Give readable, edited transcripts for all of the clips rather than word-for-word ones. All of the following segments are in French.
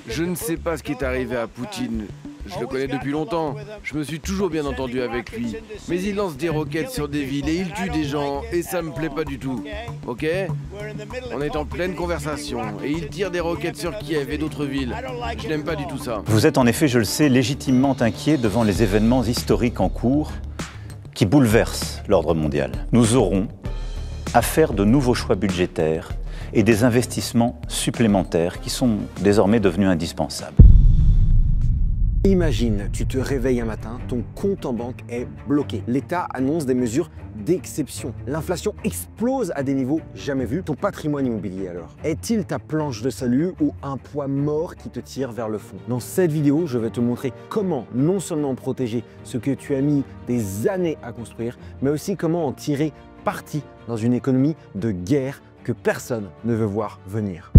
Je ne sais pas ce qui est arrivé à Poutine. Je le connais depuis longtemps. Je me suis toujours bien entendu avec lui. Mais il lance des roquettes sur des villes et il tue des gens et ça me plaît pas du tout. Ok? On est en pleine conversation et il tire des roquettes sur Kiev et d'autres villes. Je n'aime pas du tout ça. Vous êtes en effet, je le sais, légitimement inquiet devant les événements historiques en cours qui bouleversent l'ordre mondial. Nous aurons à faire de nouveaux choix budgétaires et des investissements supplémentaires qui sont désormais devenus indispensables. Imagine, tu te réveilles un matin, ton compte en banque est bloqué. L'État annonce des mesures d'exception. L'inflation explose à des niveaux jamais vus. Ton patrimoine immobilier alors, est-il ta planche de salut ou un poids mort qui te tire vers le fond? Dans cette vidéo, je vais te montrer comment non seulement protéger ce que tu as mis des années à construire, mais aussi comment en tirer parti dans une économie de guerre que personne ne veut voir venir.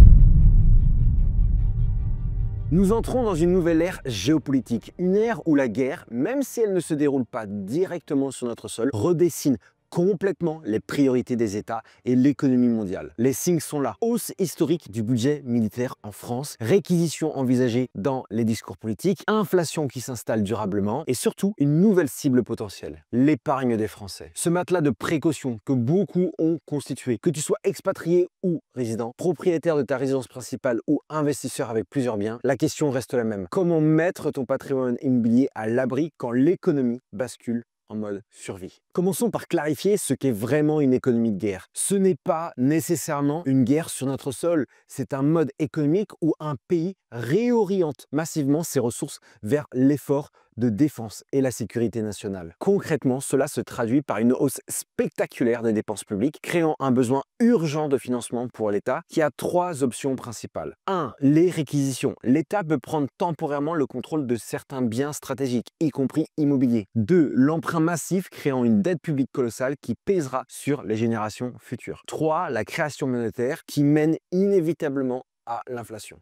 Nous entrons dans une nouvelle ère géopolitique, une ère où la guerre, même si elle ne se déroule pas directement sur notre sol, redessine complètement les priorités des États et l'économie mondiale. Les signes sont là. Hausse historique du budget militaire en France, réquisition envisagée dans les discours politiques, inflation qui s'installe durablement et surtout une nouvelle cible potentielle, l'épargne des Français. Ce matelas de précaution que beaucoup ont constitué, que tu sois expatrié ou résident, propriétaire de ta résidence principale ou investisseur avec plusieurs biens, la question reste la même. Comment mettre ton patrimoine immobilier à l'abri quand l'économie bascule en mode survie? Commençons par clarifier ce qu'est vraiment une économie de guerre. Ce n'est pas nécessairement une guerre sur notre sol, c'est un mode économique où un pays réoriente massivement ses ressources vers l'effort de défense et la sécurité nationale. Concrètement, cela se traduit par une hausse spectaculaire des dépenses publiques, créant un besoin urgent de financement pour l'État qui a trois options principales. 1. Les réquisitions. L'État peut prendre temporairement le contrôle de certains biens stratégiques, y compris immobiliers. 2. L'emprunt massif créant une dette publique colossale qui pèsera sur les générations futures. 3. La création monétaire qui mène inévitablement à l'inflation.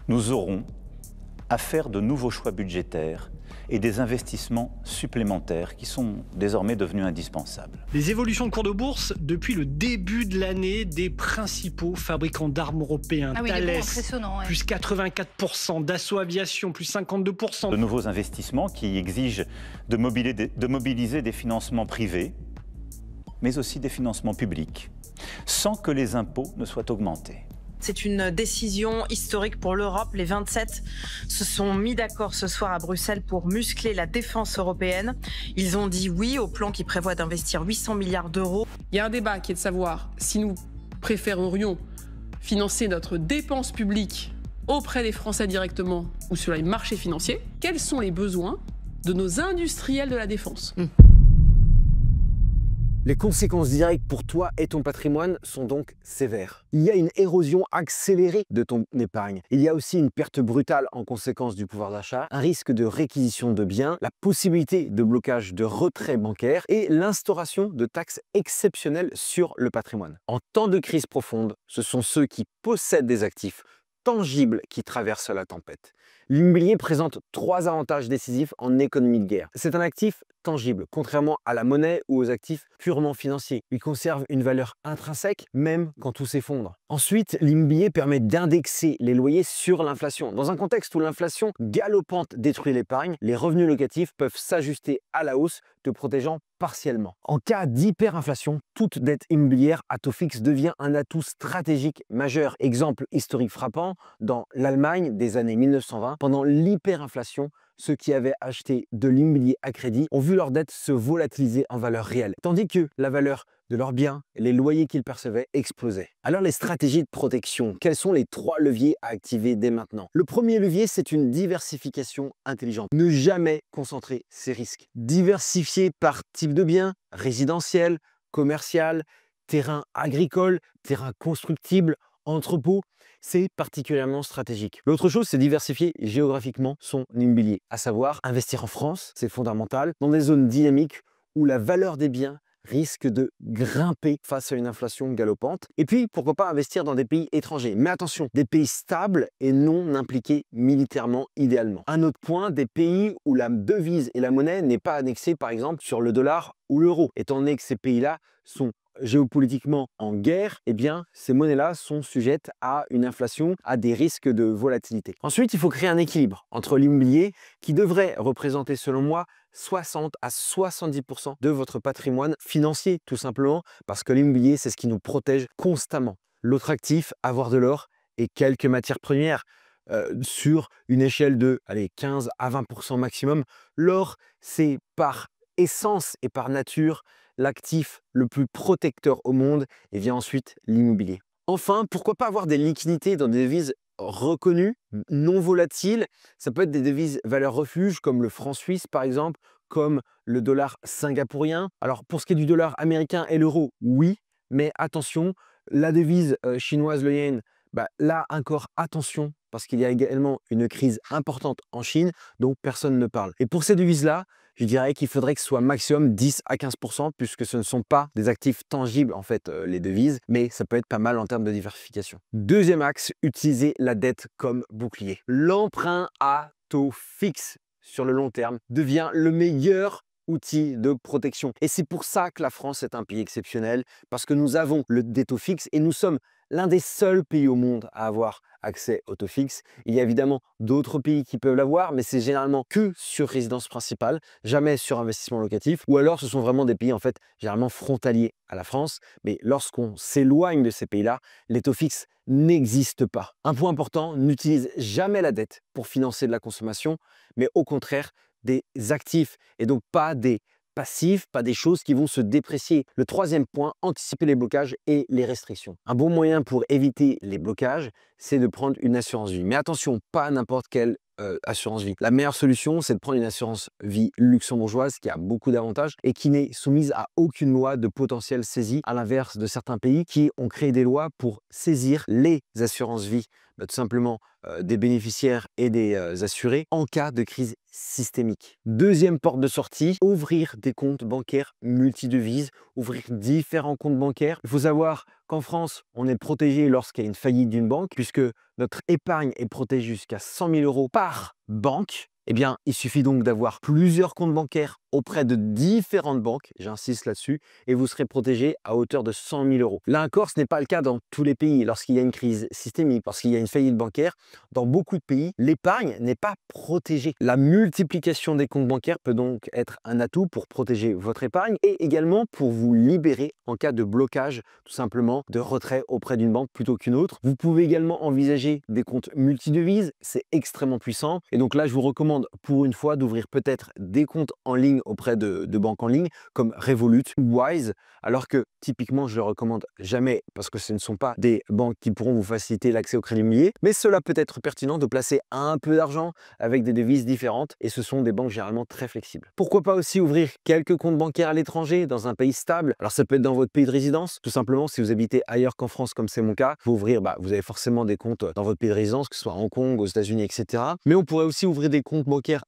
Nous aurons à faire de nouveaux choix budgétaires et des investissements supplémentaires qui sont désormais devenus indispensables. Les évolutions de cours de bourse depuis le début de l'année des principaux fabricants d'armes européens. Thales, plus 84%, Dassault Aviation, plus 52%. De nouveaux investissements qui exigent de mobiliser des financements privés, mais aussi des financements publics, sans que les impôts ne soient augmentés. C'est une décision historique pour l'Europe. Les 27 se sont mis d'accord ce soir à Bruxelles pour muscler la défense européenne. Ils ont dit oui au plan qui prévoit d'investir 800 milliards d'euros. Il y a un débat qui est de savoir si nous préférerions financer notre dépense publique auprès des Français directement ou sur les marchés financiers. Quels sont les besoins de nos industriels de la défense ? Les conséquences directes pour toi et ton patrimoine sont donc sévères. Il y a une érosion accélérée de ton épargne. Il y a aussi une perte brutale en conséquence du pouvoir d'achat, un risque de réquisition de biens, la possibilité de blocage de retrait bancaire et l'instauration de taxes exceptionnelles sur le patrimoine. En temps de crise profonde, ce sont ceux qui possèdent des actifs tangibles qui traversent la tempête. L'immobilier présente trois avantages décisifs en économie de guerre. C'est un actif tangible, contrairement à la monnaie ou aux actifs purement financiers. Il conserve une valeur intrinsèque, même quand tout s'effondre. Ensuite, l'immobilier permet d'indexer les loyers sur l'inflation. Dans un contexte où l'inflation galopante détruit l'épargne, les revenus locatifs peuvent s'ajuster à la hausse, te protégeant partiellement. En cas d'hyperinflation, toute dette immobilière à taux fixe devient un atout stratégique majeur. Exemple historique frappant, dans l'Allemagne des années 1920, pendant l'hyperinflation, ceux qui avaient acheté de l'immobilier à crédit ont vu leur dette se volatiliser en valeur réelle, tandis que la valeur de leurs biens et les loyers qu'ils percevaient explosaient. Alors les stratégies de protection, quels sont les trois leviers à activer dès maintenant? Le premier levier, c'est une diversification intelligente. Ne jamais concentrer ses risques. Diversifier par type de bien, résidentiel, commercial, terrain agricole, terrain constructible, entrepôt, c'est particulièrement stratégique. L'autre chose, c'est diversifier géographiquement son immobilier, à savoir investir en France, c'est fondamental, dans des zones dynamiques où la valeur des biens risque de grimper face à une inflation galopante. Et puis, pourquoi pas investir dans des pays étrangers. Mais attention, des pays stables et non impliqués militairement idéalement. Un autre point, des pays où la devise et la monnaie n'est pas annexée par exemple sur le dollar ou l'euro, étant donné que ces pays-là sont géopolitiquement en guerre, eh bien, ces monnaies-là sont sujettes à une inflation, à des risques de volatilité. Ensuite, il faut créer un équilibre entre l'immobilier qui devrait représenter, selon moi, 60 à 70% de votre patrimoine financier, tout simplement, parce que l'immobilier, c'est ce qui nous protège constamment. L'autre actif, avoir de l'or et quelques matières premières. Sur une échelle de 15 à 20% maximum, l'or, c'est par essence et par nature l'actif le plus protecteur au monde, et vient ensuite l'immobilier. Enfin, pourquoi pas avoir des liquidités dans des devises reconnues, non volatiles. Ça peut être des devises valeurs refuge comme le franc suisse par exemple, comme le dollar singapourien. Alors pour ce qui est du dollar américain et l'euro, oui, mais attention, la devise chinoise, le yen, là encore attention, parce qu'il y a également une crise importante en Chine dont personne ne parle. Et pour ces devises-là, je dirais qu'il faudrait que ce soit maximum 10 à 15%, puisque ce ne sont pas des actifs tangibles, en fait, les devises, mais ça peut être pas mal en termes de diversification. Deuxième axe, utiliser la dette comme bouclier. L'emprunt à taux fixe sur le long terme devient le meilleur outil de protection. Et c'est pour ça que la France est un pays exceptionnel, parce que nous avons des taux fixes et nous sommes l'un des seuls pays au monde à avoir accès au taux fixe. Il y a évidemment d'autres pays qui peuvent l'avoir, mais c'est généralement que sur résidence principale, jamais sur investissement locatif, ou alors ce sont vraiment des pays en fait généralement frontaliers à la France. Mais lorsqu'on s'éloigne de ces pays-là, les taux fixes n'existent pas. Un point important, n'utilise jamais la dette pour financer de la consommation, mais au contraire des actifs et donc pas des passifs, pas des choses qui vont se déprécier. Le troisième point, anticiper les blocages et les restrictions. Un bon moyen pour éviter les blocages, c'est de prendre une assurance vie. Mais attention, pas n'importe quelle assurance vie. La meilleure solution, c'est de prendre une assurance vie luxembourgeoise qui a beaucoup d'avantages et qui n'est soumise à aucune loi de potentielle saisie, à l'inverse de certains pays qui ont créé des lois pour saisir les assurances vie, tout simplement des bénéficiaires et des assurés en cas de crise systémique. Deuxième porte de sortie, ouvrir des comptes bancaires multidevises, ouvrir différents comptes bancaires. Il faut savoir qu'en France, on est protégé lorsqu'il y a une faillite d'une banque, puisque notre épargne est protégée jusqu'à 100 000 € par banque. Eh bien, il suffit donc d'avoir plusieurs comptes bancaires auprès de différentes banques, j'insiste là-dessus, et vous serez protégé à hauteur de 100 000 €. Là encore, ce n'est pas le cas dans tous les pays. Lorsqu'il y a une crise systémique, lorsqu'il y a une faillite bancaire, dans beaucoup de pays, l'épargne n'est pas protégée. La multiplication des comptes bancaires peut donc être un atout pour protéger votre épargne et également pour vous libérer en cas de blocage, tout simplement, de retrait auprès d'une banque plutôt qu'une autre. Vous pouvez également envisager des comptes multidevises, c'est extrêmement puissant. Et donc là, je vous recommande pour une fois d'ouvrir peut-être des comptes en ligne auprès de banques en ligne comme Revolut ou Wise, alors que typiquement je ne le recommande jamais parce que ce ne sont pas des banques qui pourront vous faciliter l'accès au crédit immobilier, mais cela peut être pertinent de placer un peu d'argent avec des devises différentes et ce sont des banques généralement très flexibles. Pourquoi pas aussi ouvrir quelques comptes bancaires à l'étranger dans un pays stable? Alors ça peut être dans votre pays de résidence, tout simplement si vous habitez ailleurs qu'en France comme c'est mon cas, vous avez forcément des comptes dans votre pays de résidence, que ce soit à Hong Kong, aux États-Unis, etc. Mais on pourrait aussi ouvrir des comptes bancaires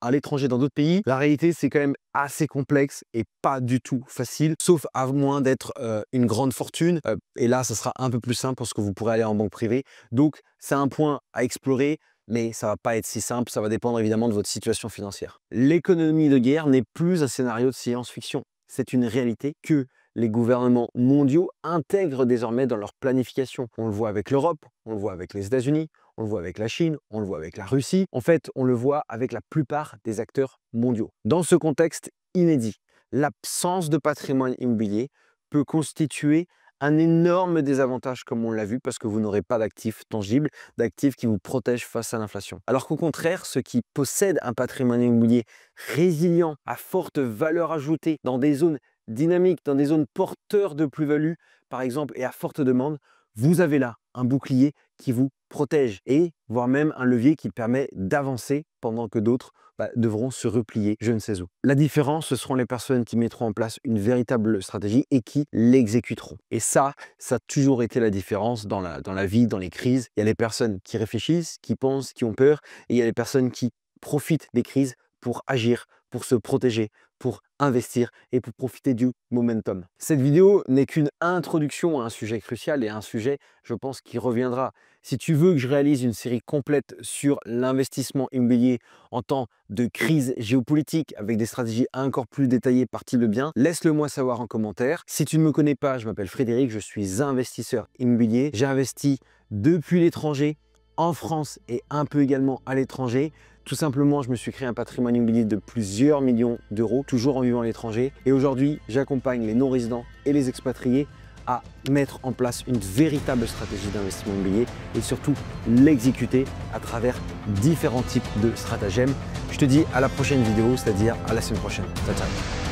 à l'étranger dans d'autres pays. La réalité, c'est quand même assez complexe et pas du tout facile, sauf à moins d'être une grande fortune. Et là, ça sera un peu plus simple parce que vous pourrez aller en banque privée. Donc, c'est un point à explorer, mais ça va pas être si simple. Ça va dépendre évidemment de votre situation financière. L'économie de guerre n'est plus un scénario de science-fiction. C'est une réalité que les gouvernements mondiaux intègrent désormais dans leur planification. On le voit avec l'Europe, on le voit avec les États-Unis, on le voit avec la Chine, on le voit avec la Russie. En fait, on le voit avec la plupart des acteurs mondiaux. Dans ce contexte inédit, l'absence de patrimoine immobilier peut constituer un énorme désavantage, comme on l'a vu, parce que vous n'aurez pas d'actifs tangibles, d'actifs qui vous protègent face à l'inflation. Alors qu'au contraire, ceux qui possèdent un patrimoine immobilier résilient, à forte valeur ajoutée, dans des zones dynamiques, dans des zones porteurs de plus-value, par exemple, et à forte demande, vous avez là un bouclier qui vous protège et voire même un levier qui permet d'avancer pendant que d'autres devront se replier je ne sais où. La différence, ce seront les personnes qui mettront en place une véritable stratégie et qui l'exécuteront. Et ça a toujours été la différence dans la vie, dans les crises. Il y a les personnes qui réfléchissent, qui pensent, qui ont peur et il y a les personnes qui profitent des crises pour agir, pour se protéger, pour investir et pour profiter du momentum. Cette vidéo n'est qu'une introduction à un sujet crucial et un sujet, je pense, qui reviendra Si tu veux que je réalise une série complète sur l'investissement immobilier en temps de crise géopolitique avec des stratégies encore plus détaillées par type de bien, laisse-le moi savoir en commentaire. Si tu ne me connais pas, je m'appelle Frédéric, je suis investisseur immobilier. J'ai investi depuis l'étranger, en France et un peu également à l'étranger. Tout simplement, je me suis créé un patrimoine immobilier de plusieurs millions d'euros, toujours en vivant à l'étranger. Et aujourd'hui, j'accompagne les non-résidents et les expatriés à mettre en place une véritable stratégie d'investissement immobilier et surtout l'exécuter à travers différents types de stratagèmes. Je te dis à la prochaine vidéo, c'est-à-dire à la semaine prochaine. Ciao, ciao.